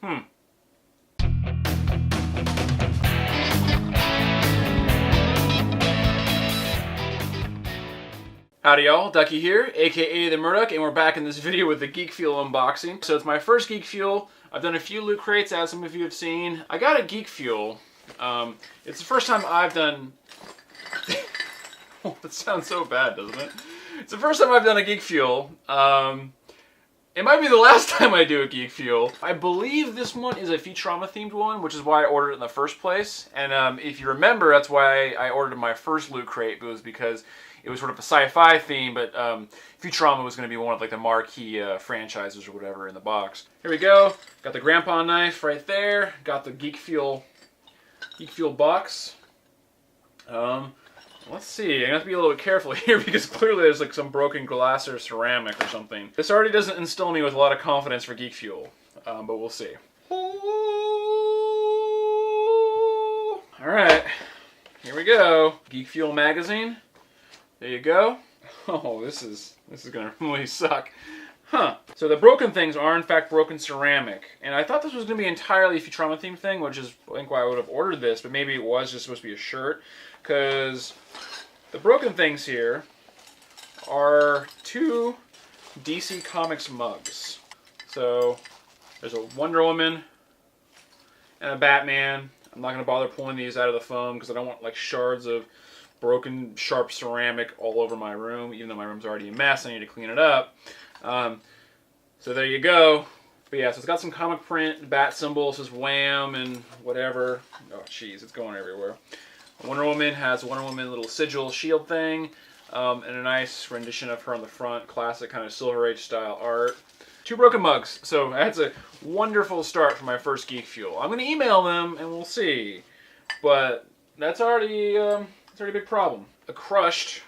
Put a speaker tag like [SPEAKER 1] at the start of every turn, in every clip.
[SPEAKER 1] Hmm. Howdy y'all, Ducky here, aka the Murdoch, and we're back in this video with the Geek Fuel unboxing. So it's my first Geek Fuel. I've done a few loot crates, as some of you have seen. I got a Geek Fuel. It's the first time I've done... Oh, that sounds so bad, doesn't it? It's the first time I've done a Geek Fuel. It might be the last time I do a Geek Fuel. I believe this one is a Futurama themed one, which is why I ordered it in the first place. And if you remember, that's why I ordered my first loot crate. It was because it was sort of a sci-fi theme, but Futurama was going to be one of like the marquee franchises or whatever in the box. Here we go. Got the grandpa knife right there. Got the Geek Fuel box. Let's see, I have to be a little bit careful here because clearly there's like some broken glass or ceramic or something. This already doesn't instill me with a lot of confidence for Geek Fuel, but we'll see. Alright, here we go. Geek Fuel magazine. There you go. Oh, this is gonna really suck. Huh. So the broken things are in fact broken ceramic. And I thought this was going to be entirely a Futurama themed thing, which is I think why I would have ordered this, but maybe it was just supposed to be a shirt. Because the broken things here are two DC Comics mugs. So there's a Wonder Woman and a Batman. I'm not going to bother pulling these out of the foam because I don't want like shards of broken sharp ceramic all over my room, even though my room's already a mess. I need to clean it up. So there you go. But yeah, so it's got some comic print, bat symbol, it says Wham and whatever. Oh jeez, it's going everywhere. Wonder Woman has a Wonder Woman little sigil shield thing, and a nice rendition of her on the front, classic kind of Silver Age style art. Two broken mugs, so that's a wonderful start for my first Geek Fuel. I'm going to email them and we'll see, but that's already a big problem. A crushed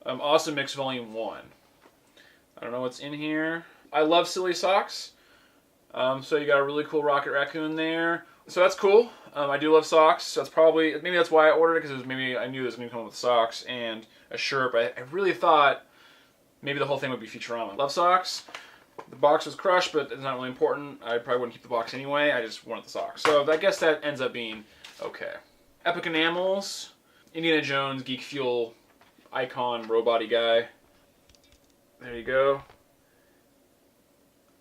[SPEAKER 1] Awesome Mix Volume 1. I don't know what's in here. I love silly socks, so you got a really cool Rocket Raccoon there. So that's cool. I do love socks. So that's maybe that's why I ordered it, because maybe I knew it was going to come with socks and a shirt. But I really thought maybe the whole thing would be Futurama. Love socks. The box was crushed, but it's not really important. I probably wouldn't keep the box anyway. I just wanted the socks. So I guess that ends up being okay. Epic Enamels. Indiana Jones, Geek Fuel, icon, robot-y guy. There you go.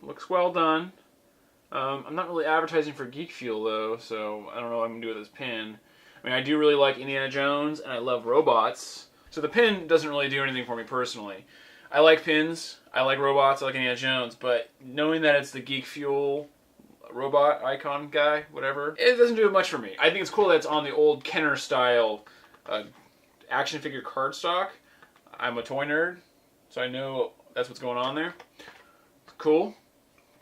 [SPEAKER 1] Looks well done. I'm not really advertising for Geek Fuel though, so I don't know what I'm going to do with this pin. I mean, I do really like Indiana Jones, and I love robots, so the pin doesn't really do anything for me personally. I like pins, I like robots, I like Indiana Jones, but knowing that it's the Geek Fuel robot icon guy, whatever, it doesn't do much for me. I think it's cool that it's on the old Kenner style action figure cardstock. I'm a toy nerd, so I know that's what's going on there. It's cool,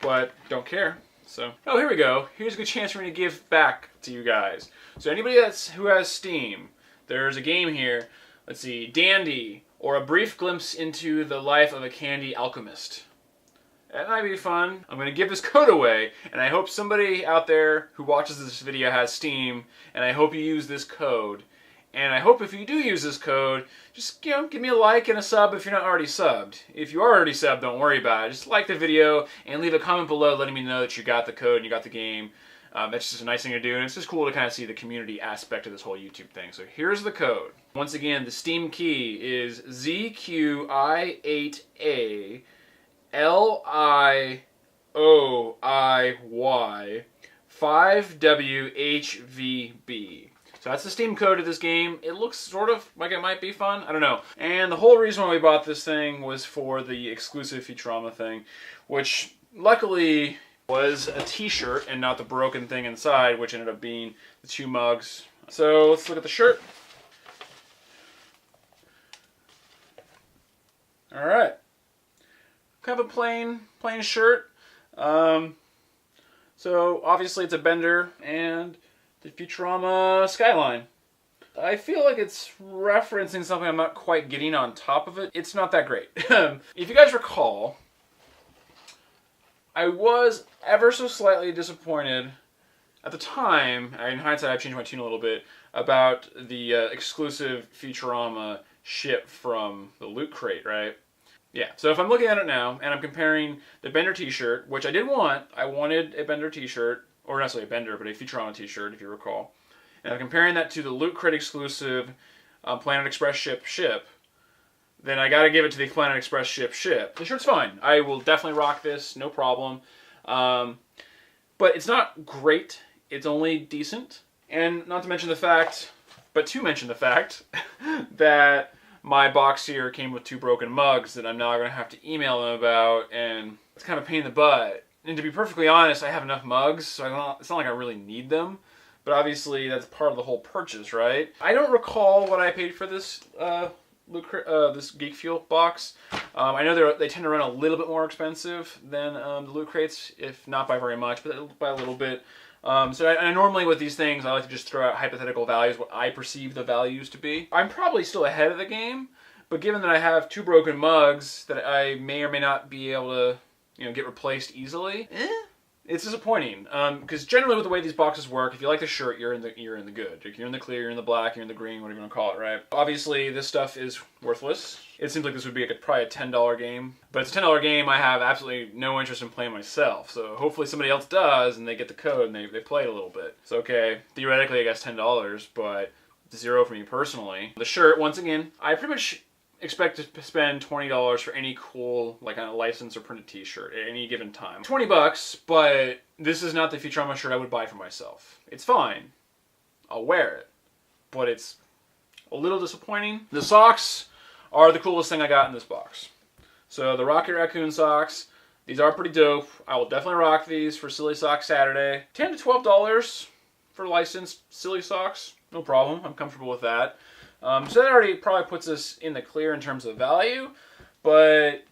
[SPEAKER 1] but don't care. So, oh, here we go. Here's a good chance for me to give back to you guys. So anybody who has Steam, there's a game here. Let's see, Dandy, or A Brief Glimpse into the Life of a Candy Alchemist. That might be fun. I'm going to give this code away, and I hope somebody out there who watches this video has Steam, and I hope you use this code. And I hope if you do use this code, just give me a like and a sub if you're not already subbed. If you are already subbed, don't worry about it. Just like the video and leave a comment below letting me know that you got the code and you got the game. That's just a nice thing to do, and it's just cool to kind of see the community aspect of this whole YouTube thing. So here's the code. Once again, the Steam key is ZQI8ALIOIY 5WHVB. So that's the Steam code of this game. It looks sort of like it might be fun. I don't know. And the whole reason why we bought this thing was for the exclusive Futurama thing, which luckily was a t-shirt and not the broken thing inside, which ended up being the two mugs. So let's look at the shirt. Alright. Kind of a plain shirt. So obviously it's a bender and the Futurama skyline. I feel like it's referencing something I'm not quite getting on top of it. It's not that great. If you guys recall, I was ever so slightly disappointed at the time, in hindsight I've changed my tune a little bit, about the exclusive Futurama ship from the Loot Crate, right? Yeah, so if I'm looking at it now, and I'm comparing the Bender t-shirt, which I did want, I wanted a Bender t-shirt, or not necessarily a Bender, but a Futurama t-shirt, if you recall. And I'm comparing that to the Loot Crate exclusive Planet Express ship, then I gotta give it to the Planet Express ship. The shirt's fine. I will definitely rock this, no problem. But it's not great. It's only decent. And not to mention the fact, but to mention the fact, that my box here came with 2 broken mugs that I'm now going to have to email them about, and it's kind of a pain in the butt. And to be perfectly honest, I have enough mugs, so it's not like I really need them. But obviously, that's part of the whole purchase, right? I don't recall what I paid for this this Geek Fuel box. I know they tend to run a little bit more expensive than the Loot Crates, if not by very much, but by a little bit. So I normally with these things, I like to just throw out hypothetical values, what I perceive the values to be. I'm probably still ahead of the game, but given that I have 2 broken mugs that I may or may not be able to, get replaced easily, it's disappointing. Because generally with the way these boxes work, if you like the shirt, you're in the good. You're in the clear, you're in the black, you're in the green, whatever you want to call it, right? Obviously, this stuff is worthless. It seems like this would be probably a $10 game. But it's a $10 game I have absolutely no interest in playing myself. So hopefully somebody else does, and they get the code, and they play it a little bit. So okay, theoretically I guess $10, but $0 for me personally. The shirt, once again, I pretty much expect to spend $20 for any cool, like a license or printed t-shirt at any given time. $20, but this is not the Futurama shirt I would buy for myself. It's fine. I'll wear it. But it's a little disappointing. The socks are the coolest thing I got in this box. So the Rocket Raccoon socks, these are pretty dope. I will definitely rock these for Silly Sock Saturday. $10 to $12 for licensed Silly Socks. No problem. I'm comfortable with that. So that already probably puts us in the clear in terms of value, but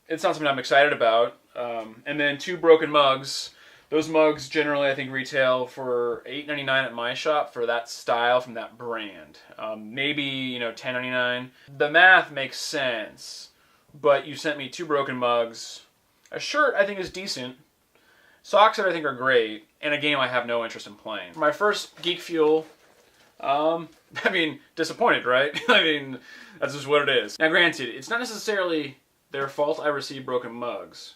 [SPEAKER 1] it's not something I'm excited about. And then 2 broken mugs. Those mugs generally I think retail for $8.99 at my shop for that style from that brand. Maybe, $10.99. The math makes sense, but you sent me 2 broken mugs. A shirt I think is decent. Socks that I think are great, and a game I have no interest in playing. My first Geek Fuel, disappointed, right? That's just what it is. Now granted, it's not necessarily their fault I received broken mugs.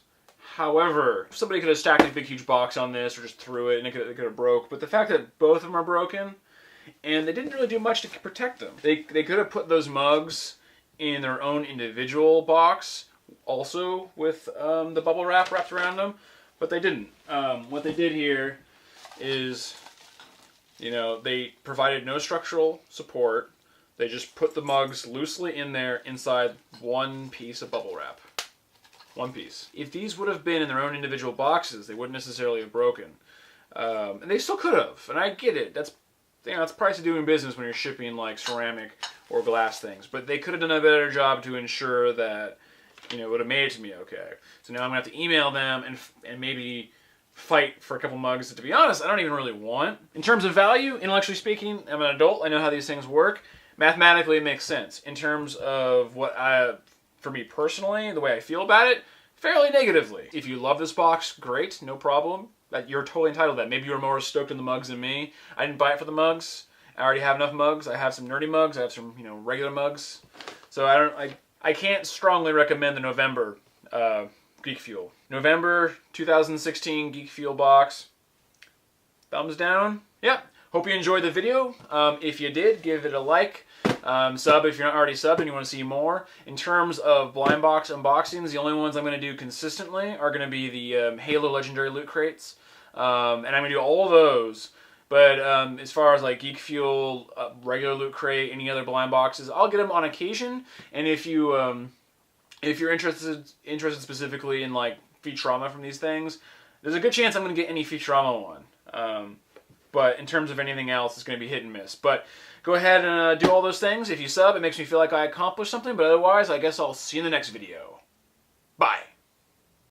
[SPEAKER 1] However, somebody could have stacked a big huge box on this or just threw it and it could have broke. But the fact that both of them are broken, and they didn't really do much to protect them. They could have put those mugs in their own individual box, also with the bubble wrap wrapped around them, but they didn't. What they did here is, they provided no structural support. They just put the mugs loosely in there inside one piece of bubble wrap. One piece. If these would have been in their own individual boxes, they wouldn't necessarily have broken. And they still could have, and I get it. That's the price of doing business when you're shipping like ceramic or glass things. But they could have done a better job to ensure that, it would have made it to me okay. So now I'm going to have to email them and maybe fight for a couple mugs that, to be honest, I don't even really want. In terms of value, intellectually speaking, I'm an adult. I know how these things work. Mathematically, it makes sense. In terms of for me personally, the way I feel about it, fairly negatively. If you love this box, great, no problem. You're totally entitled to that. Maybe you're more stoked on the mugs than me. I didn't buy it for the mugs. I already have enough mugs. I have some nerdy mugs. I have some, regular mugs. So I can't strongly recommend the November Geek Fuel. November 2016 Geek Fuel box. Thumbs down. Yep. Hope you enjoyed the video. If you did, give it a like. Sub if you're not already subbed and you want to see more. In terms of blind box unboxings, the only ones I'm going to do consistently are going to be the Halo Legendary Loot Crates. And I'm going to do all of those. But as far as like Geek Fuel, regular Loot Crate, any other blind boxes, I'll get them on occasion. And if you're interested specifically in like Futurama from these things, there's a good chance I'm going to get any Futurama one. But in terms of anything else, it's going to be hit and miss. But go ahead and do all those things. If you sub, it makes me feel like I accomplished something. But otherwise, I guess I'll see you in the next video. Bye.